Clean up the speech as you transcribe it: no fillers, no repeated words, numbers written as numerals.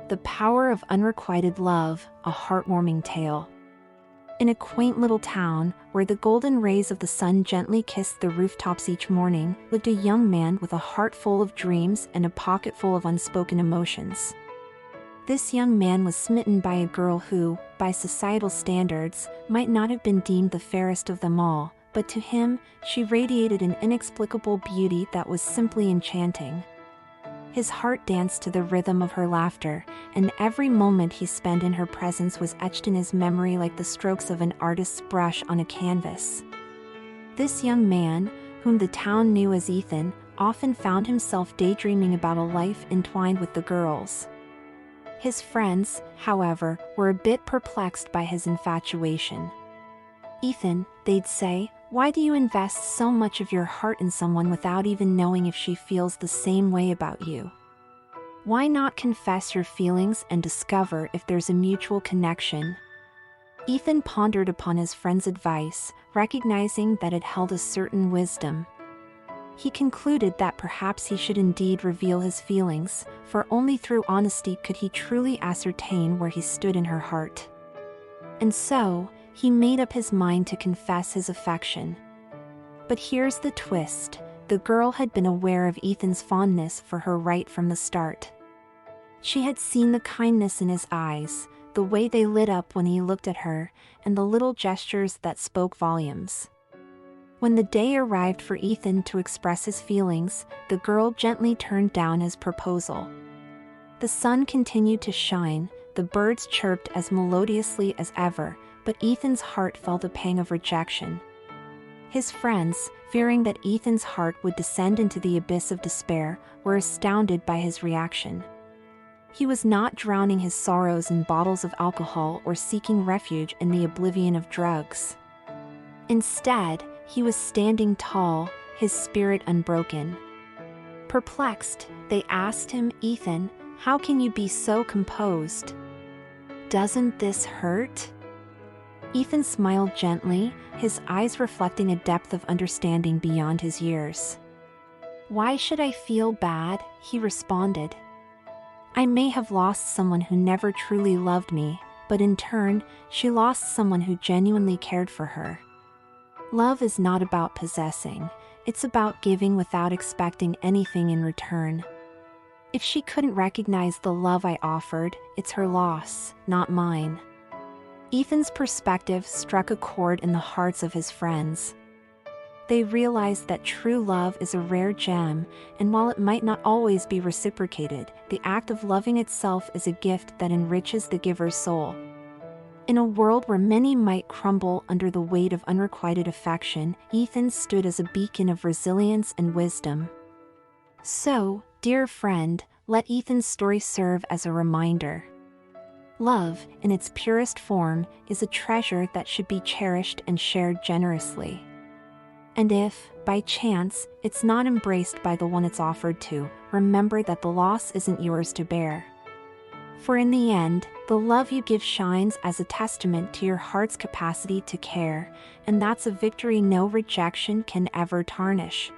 The Power of Unrequited Love, a Heartwarming Tale. In a quaint little town, where the golden rays of the sun gently kissed the rooftops each morning, lived a young man with a heart full of dreams and a pocket full of unspoken emotions. This young man was smitten by a girl who, by societal standards, might not have been deemed the fairest of them all, but to him, she radiated an inexplicable beauty that was simply enchanting. His heart danced to the rhythm of her laughter, and every moment he spent in her presence was etched in his memory like the strokes of an artist's brush on a canvas. This young man, whom the town knew as Ethan, often found himself daydreaming about a life entwined with the girls. His friends, however, were a bit perplexed by his infatuation. "Ethan," they'd say, "why do you invest so much of your heart in someone without even knowing if she feels the same way about you? Why not confess your feelings and discover if there's a mutual connection?" Ethan pondered upon his friend's advice, recognizing that it held a certain wisdom. He concluded that perhaps he should indeed reveal his feelings, for only through honesty could he truly ascertain where he stood in her heart. And so, he made up his mind to confess his affection. But here's the twist: the girl had been aware of Ethan's fondness for her right from the start. She had seen the kindness in his eyes, the way they lit up when he looked at her, and the little gestures that spoke volumes. When the day arrived for Ethan to express his feelings, the girl gently turned down his proposal. The sun continued to shine, the birds chirped as melodiously as ever, but Ethan's heart felt a pang of rejection. His friends, fearing that Ethan's heart would descend into the abyss of despair, were astounded by his reaction. He was not drowning his sorrows in bottles of alcohol or seeking refuge in the oblivion of drugs. Instead, he was standing tall, his spirit unbroken. Perplexed, they asked him, "Ethan, how can you be so composed? Doesn't this hurt?" Ethan smiled gently, his eyes reflecting a depth of understanding beyond his years. "Why should I feel bad?" he responded. "I may have lost someone who never truly loved me, but in turn, she lost someone who genuinely cared for her. Love is not about possessing, it's about giving without expecting anything in return. If she couldn't recognize the love I offered, it's her loss, not mine." Ethan's perspective struck a chord in the hearts of his friends. They realized that true love is a rare gem, and while it might not always be reciprocated, the act of loving itself is a gift that enriches the giver's soul. In a world where many might crumble under the weight of unrequited affection, Ethan stood as a beacon of resilience and wisdom. So, dear friend, let Ethan's story serve as a reminder. Love, in its purest form, is a treasure that should be cherished and shared generously. And if, by chance, it's not embraced by the one it's offered to, remember that the loss isn't yours to bear. For in the end, the love you give shines as a testament to your heart's capacity to care, and that's a victory no rejection can ever tarnish.